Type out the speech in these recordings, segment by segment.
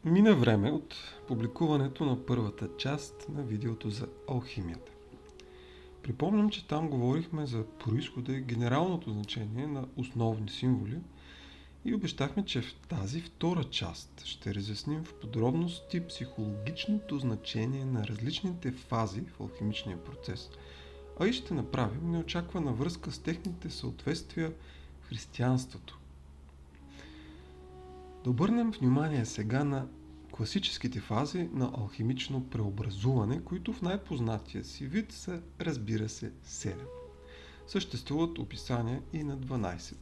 Мина време от публикуването на първата част на видеото за алхимията. Припомням, че там говорихме за произхода и генералното значение на основни символи и обещахме, че в тази втора част ще разясним в подробности психологичното значение на различните фази в алхимичния процес, а и ще направим неочаквана връзка с техните съответствия в християнството. Да обърнем внимание сега на класическите фази на алхимично преобразуване, които в най-познатия си вид са, разбира се, 7. Съществуват описания и на 12.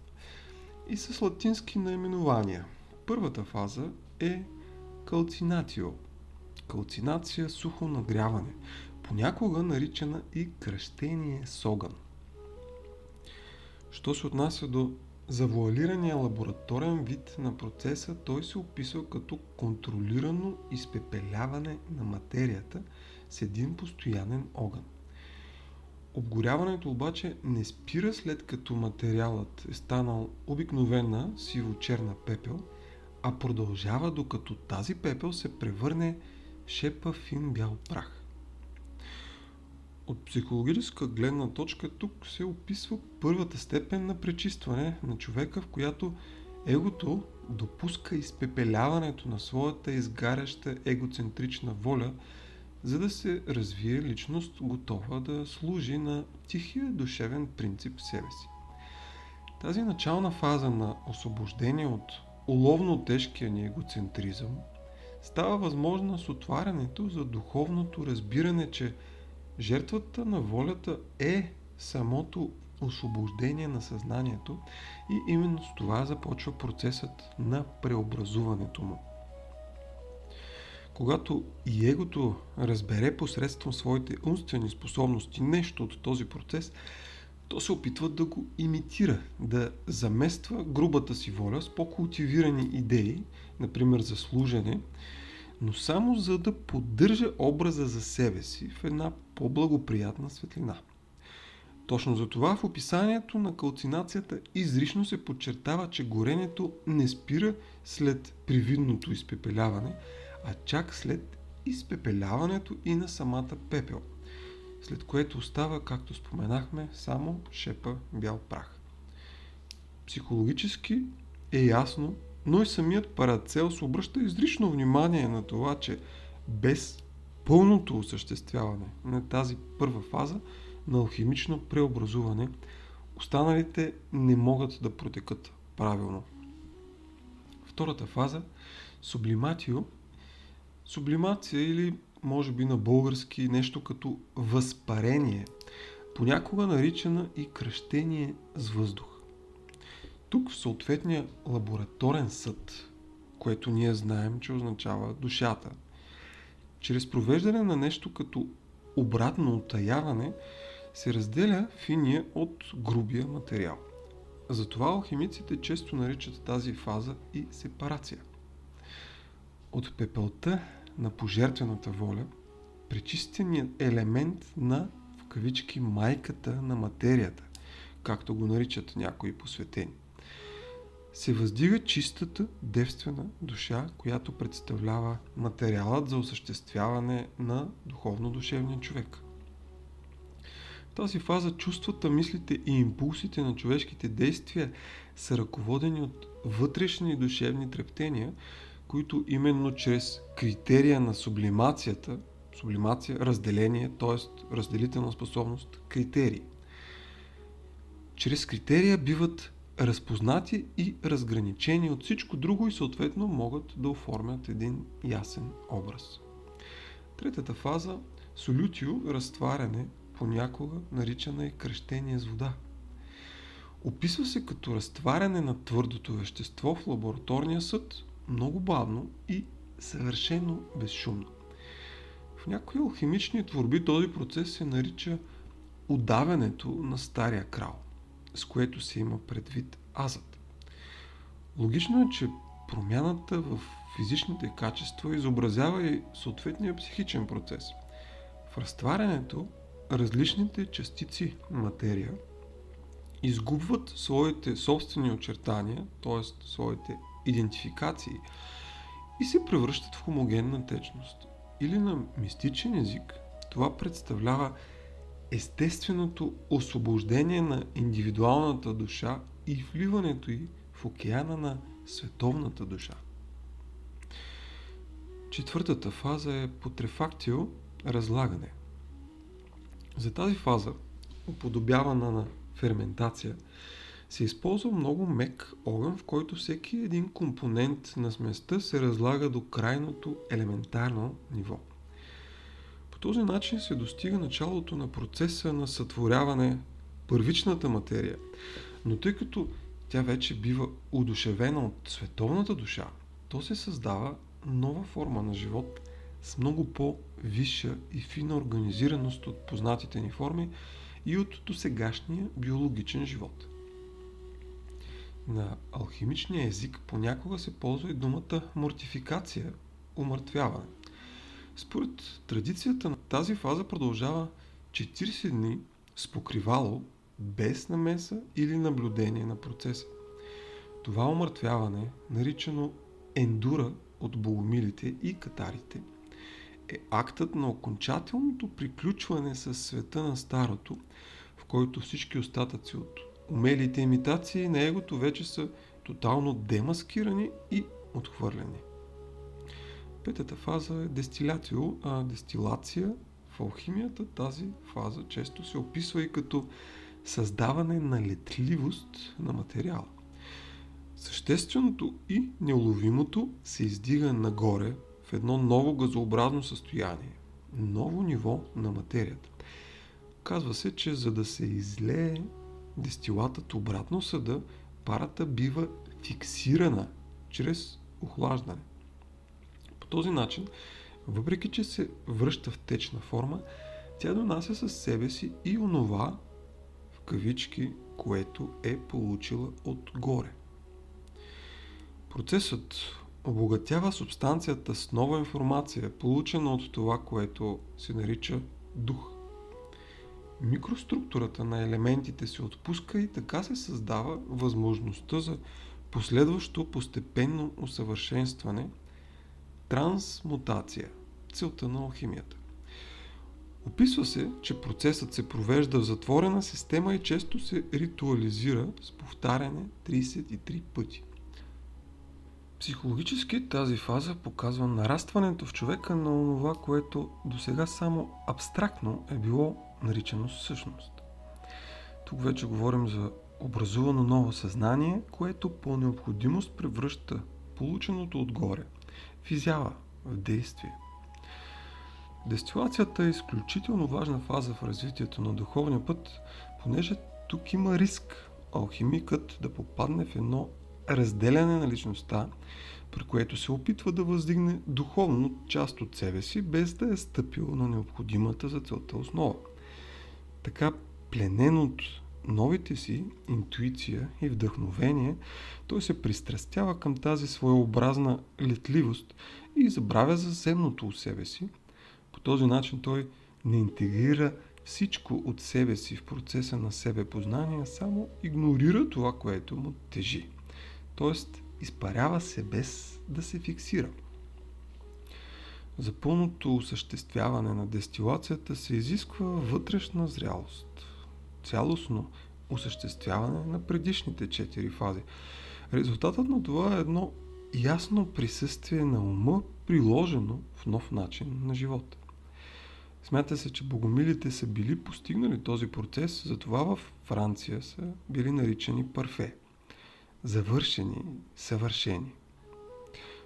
И с латински наименования. Първата фаза е калцинатио. Калцинация, сухо нагряване, понякога наричана и кръщение с огън. Що се отнася до завуалирания лабораторен вид на процеса, той се описва като контролирано изпепеляване на материята с един постоянен огън. Обгоряването обаче не спира след като материалът е станал обикновена сиво-черна пепел, а продължава докато тази пепел се превърне в шепа фин бял прах. От психологическа гледна точка тук се описва първата степен на пречистване на човека, в която егото допуска изпепеляването на своята изгаряща егоцентрична воля, за да се развие личност, готова да служи на тихия душевен принцип в себе си. Тази начална фаза на освобождение от уловно тежкия ни егоцентризъм става възможна с отварянето за духовното разбиране, че жертвата на волята е самото освобождение на съзнанието и именно с това започва процесът на преобразуването му. Когато и егото разбере посредством своите умствени способности нещо от този процес, то се опитва да го имитира, да замества грубата си воля с по-култивирани идеи, например за служене, но само за да поддържа образа за себе си в една по-благоприятна светлина. Точно за това в описанието на калцинацията изрично се подчертава, че горенето не спира след привидното изпепеляване, а чак след изпепеляването и на самата пепел, след което остава, както споменахме, само шепа бял прах. Психологически е ясно, но и самият Парацелс обръща изрично внимание на това, че без пълното осъществяване на тази първа фаза на алхимично преобразуване, останалите не могат да протекат правилно. Втората фаза – сублиматио. Сублимация или може би на български нещо като възпарение, понякога наричана и кръщение с въздух. Тук в съответния лабораторен съд, което ние знаем, че означава душата, чрез провеждане на нещо като обратно утаяване, се разделя финия от грубия материал. Затова алхимиците често наричат тази фаза и сепарация. От пепелта на пожертвената воля, пречистеният елемент на, в кавички, майката на материята, както го наричат някои посветени, се въздига чистата, девствена душа, която представлява материалът за осъществяване на духовно-душевния човек. В тази фаза чувствата, мислите и импулсите на човешките действия са ръководени от вътрешни душевни трептения, които именно чрез критерия на сублимация, разделение, т.е. разделителна способност, критерии. Чрез критерия биват разпознати и разграничени от всичко друго и съответно могат да оформят един ясен образ. Третата фаза – солютио, разтваряне, понякога наричана и кръщение с вода. Описва се като разтваряне на твърдото вещество в лабораторния съд много бавно и съвършено безшумно. В някои алхимични творби този процес се нарича удавянето на стария крал, с което се има предвид азът. Логично е, че промяната в физичните качества изобразява и съответния психичен процес. В разтварянето различните частици материя изгубват своите собствени очертания, т.е. своите идентификации и се превръщат в хомогенна течност. Или на мистичен език това представлява естественото освобождение на индивидуалната душа и вливането й в океана на световната душа. Четвъртата фаза е путрефактио, разлагане. За тази фаза, уподобявана на ферментация, се използва много мек огън, в който всеки един компонент на сместа се разлага до крайното елементарно ниво. По този начин се достига началото на процеса на сътворяване първичната материя, но тъй като тя вече бива удушевена от световната душа, то се създава нова форма на живот с много по-висша и фина организираност от познатите ни форми и от досегашния биологичен живот. На алхимичния език понякога се ползва и думата мортификация, умъртвяване. Според традицията, тази фаза продължава 40 дни с покривало, без намеса или наблюдение на процеса. Това умъртвяване, наричано ендура от богомилите и катарите, е актът на окончателното приключване с света на старото, в който всички остатъци от умелите имитации на егото вече са тотално демаскирани и отхвърлени. Петата фаза е дестилатио, дестилация в алхимията. Тази фаза често се описва и като създаване на летливост на материала. Същественото и неуловимото се издига нагоре в едно ново газообразно състояние, ново ниво на материята. Казва се, че за да се излее дестилатът обратно в съда, парата бива фиксирана чрез охлаждане. По този начин, въпреки че се връща в течна форма, тя донася със себе си и онова, в кавички, което е получила отгоре. Процесът обогатява субстанцията с нова информация, получена от това, което се нарича дух. Микроструктурата на елементите се отпуска и така се създава възможността за последващо постепенно усъвършенстване, трансмутация, целта на алхимията. Описва се, че процесът се провежда в затворена система и често се ритуализира с повтаряне 33 пъти. Психологически тази фаза показва нарастването в човека на онова, което досега само абстрактно е било наричано същност. Тук вече говорим за образувано ново съзнание, което по необходимост превръща полученото отгоре в изява, в действие. Дестилацията е изключително важна фаза в развитието на духовния път, понеже тук има риск алхимикът да попадне в едно разделяне на личността, при което се опитва да въздигне духовно част от себе си, без да е стъпил на необходимата за целта основа. Така, пленен от новите си интуиция и вдъхновение, той се пристрастява към тази своеобразна летливост и забравя за земното у себе си. По този начин той не интегрира всичко от себе си в процеса на себепознание, само игнорира това, което му тежи. Тоест, изпарява се без да се фиксира. За пълното осъществяване на дестилацията се изисква вътрешна зрялост, цялостно осъществяване на предишните 4 фази. Резултатът на това е едно ясно присъствие на ума, приложено в нов начин на живота. Смята се, че богомилите са били постигнали този процес, затова във Франция са били наричани парфе. Завършени, съвършени.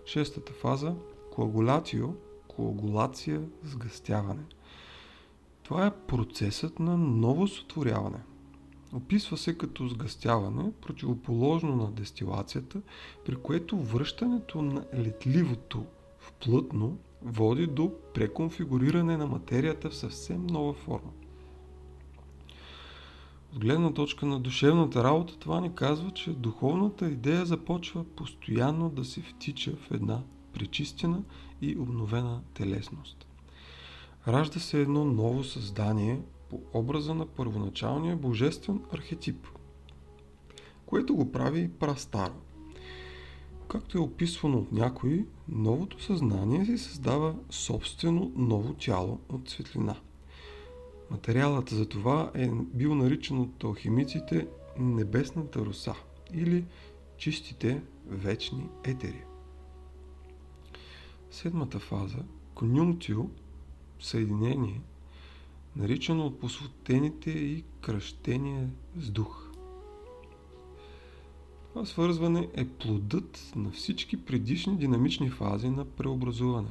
Шестата фаза – коагулатио, коагулация, сгъстяване. Това е процесът на ново сътворяване. Описва се като сгъстяване, противоположно на дестилацията, при което връщането на летливото в плътно води до преконфигуриране на материята в съвсем нова форма. От гледна точка на душевната работа, това ни казва, че духовната идея започва постоянно да се втича в една пречистена и обновена телесност. Ражда се едно ново създание по образа на първоначалния божествен архетип, което го прави прастаро. Както е описвано от някои, новото съзнание си създава собствено ново тяло от светлина. Материалът за това е бил наричан от алхимиците небесната роса или чистите вечни етери. Седмата фаза – конюнктио, съединение, наричано от посветените и кръщение с дух. Това свързване е плодът на всички предишни динамични фази на преобразуване.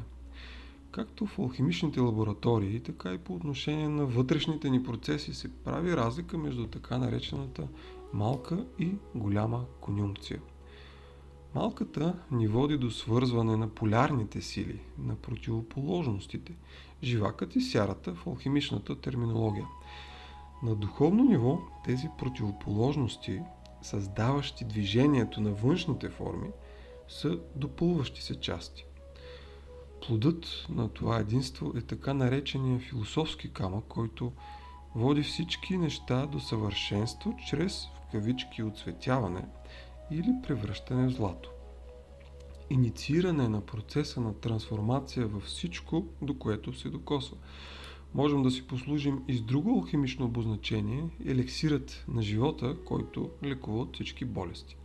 Както в алхимичните лаборатории, така и по отношение на вътрешните ни процеси се прави разлика между така наречената малка и голяма конюнкция. Малката ни води до свързване на полярните сили, на противоположностите, живакът и сярата в алхимичната терминология. На духовно ниво тези противоположности, създаващи движението на външните форми, са допълващи се части. Плодът на това единство е така наречения философски камък, който води всички неща до съвършенство чрез в кавички оцветяване или превръщане в злато. Иницииране на процеса на трансформация във всичко, до което се докосва. Можем да си послужим и с друго алхимично обозначение – елексирът на живота, който лекува от всички болести.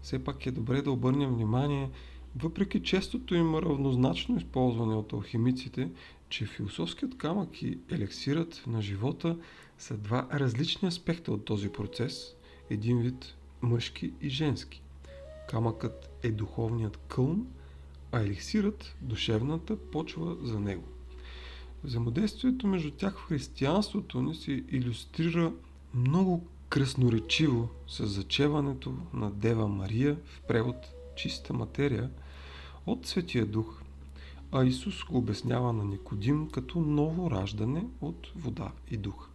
Все пак е добре да обърнем внимание, въпреки честото им равнозначно използване от алхимиците, че философският камък и елексирът на живота са два различни аспекта от този процес, един вид мъжки и женски. Камъкът е духовният кълн, а елексирът – душевната почва за него. Взаимодействието между тях в християнството ни се илюстрира много красноречиво с зачеването на Дева Мария в превод чиста материя от Светия Дух, а Исус го обяснява на Никодим като ново раждане от вода и дух.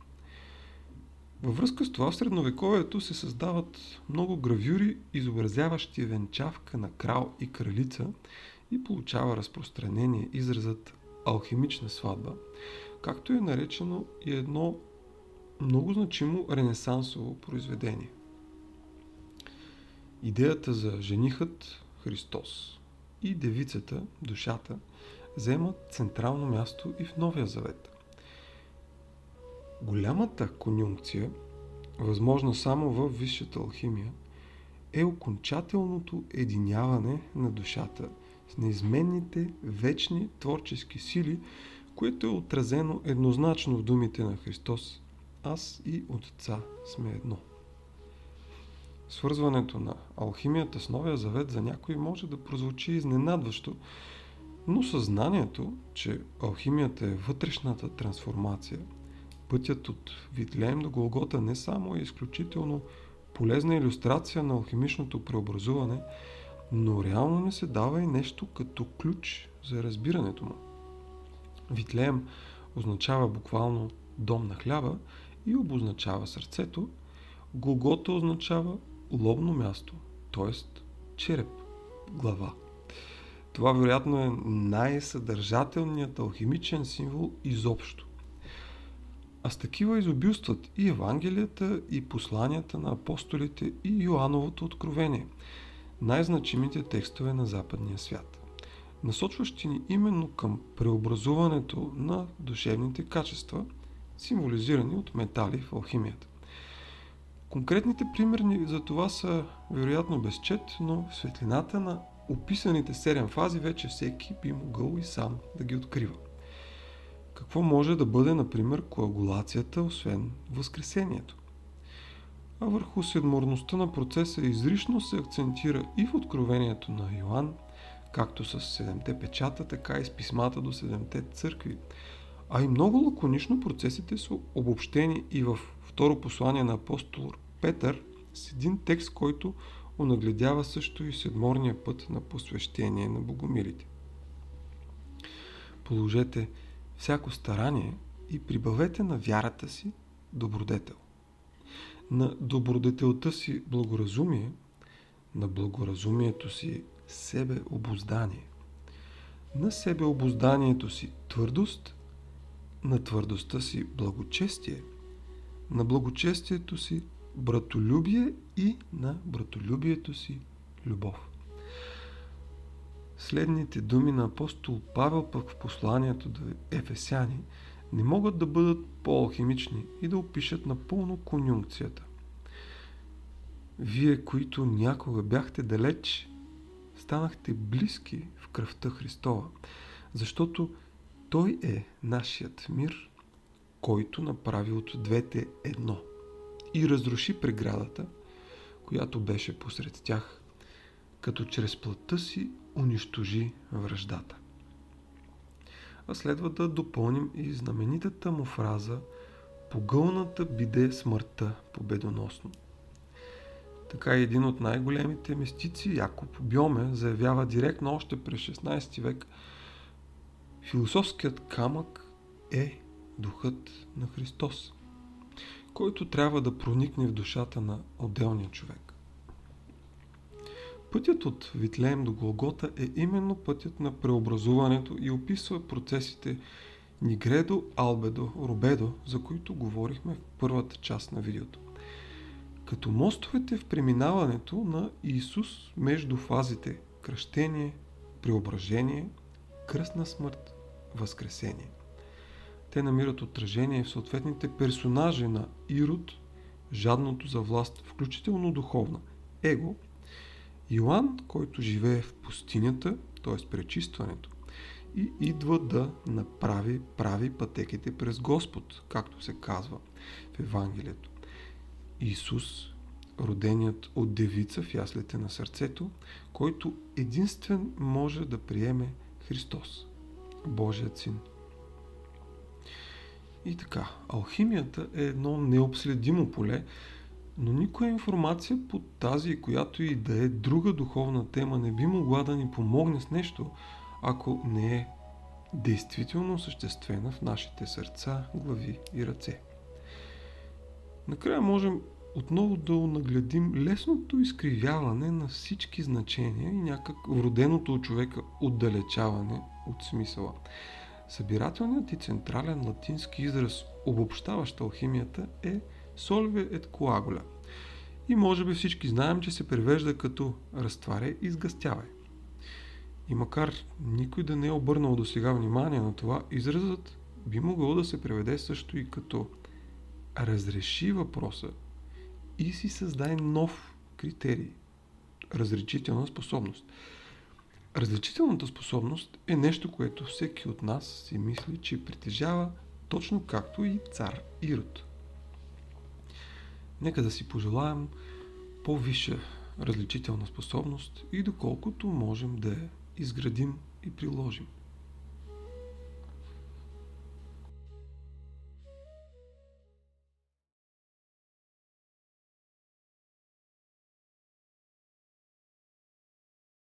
Във връзка с това в средновековието се създават много гравюри, изобразяващи венчавка на крал и кралица и получава разпространение изразът алхимична сватба, както е наречено и едно много значимо ренесансово произведение. Идеята за женихът Христос и девицата, душата, вземат централно място и в Новия Завет. Голямата конюнкция, възможна само във висшата алхимия, е окончателното единяване на душата с неизменните вечни творчески сили, което е отразено еднозначно в думите на Христос: аз и Отца сме едно. Свързването на алхимията с Новия Завет за някой може да прозвучи изненадващо, но съзнанието, че алхимията е вътрешната трансформация, пътят от Витлеем до Голгота не само е изключително полезна илюстрация на алхимичното преобразуване, но реално ни се дава и нещо като ключ за разбирането му. Витлеем означава буквално дом на хляба и обозначава сърцето. Голгота означава лобно място, т.е. череп, глава. Това вероятно е най-съдържателният алхимичен символ изобщо. А с такива изобилстват и Евангелията, и посланията на апостолите, и Йоановото откровение, най-значимите текстове на западния свят, насочващи ни именно към преобразуването на душевните качества, символизирани от метали в алхимията. Конкретните примери за това са вероятно безчет, но в светлината на описаните 7 фази вече всеки би могъл и сам да ги открива. Какво може да бъде, например, коагулацията, освен възкресението? А върху седморността на процеса изрично се акцентира и в откровението на Йоан, както с 7-те печата, така и с писмата до 7-те църкви. А и много лаконично процесите са обобщени и в второ послание на апостол Петър с един текст, който онагледява също и седморния път на посвещение на богомилите. Положете всяко старание и прибавете на вярата си добродетел, на добродетелта си благоразумие, на благоразумието си себеобуздание, на себеобузданието си твърдост, на твърдостта си благочестие, на благочестието си братолюбие и на братолюбието си любов. Следните думи на апостол Павел пък в посланието до Ефесяни не могат да бъдат по-алхимични и да опишат напълно конюнкцията. Вие, които някога бяхте далеч, станахте близки в кръвта Христова, защото Той е нашият мир, който направи от двете едно и разруши преградата, която беше посред тях, като чрез плътта си унищожи враждата. А следва да допълним и знаменитата му фраза "Погълната биде смъртта победоносно". Така и един от най-големите мистици, Якоб Бьоме, заявява директно още през 16 век: философският камък е духът на Христос, който трябва да проникне в душата на отделния човек. Пътят от Витлеем до Голгота е именно пътят на преобразуването и описва процесите Нигредо, Албедо, Робедо, за които говорихме в първата част на видеото. Като мостовете в преминаването на Исус между фазите кръщение, преображение, кръстна смърт, възкресение. Те намират отражение в съответните персонажи на Ирод, жадното за власт, включително духовна, Его, Йоан, който живее в пустинята, т.е. пречистването, и идва да прави пътеките през Господ, както се казва в Евангелието. Исус, роденият от девица в яслите на сърцето, който единствен може да приеме Христос, Божият син. И така, алхимията е едно необследимо поле, но никоя информация по тази, която и да е друга духовна тема, не би могла да ни помогне с нещо, ако не е действително осъществена в нашите сърца, глави и ръце. Накрая можем отново да нагледим лесното изкривяване на всички значения и някак вроденото от човека отдалечаване от смисъла. Събирателният и централен латински израз, обобщаващ алхимията, е solve et coagula. И може би всички знаем, че се превежда като разтваряй и сгъстявай. И макар никой да не е обърнал до сега внимание на това, изразът би могъл да се преведе също и като разреши въпроса и си създай нов критерий. Разрешителна способност. Разрешителната способност е нещо, което всеки от нас си мисли, че притежава, точно както и цар Ирод. Нека да си пожелаем по-висша различителна способност и доколкото можем да я изградим и приложим.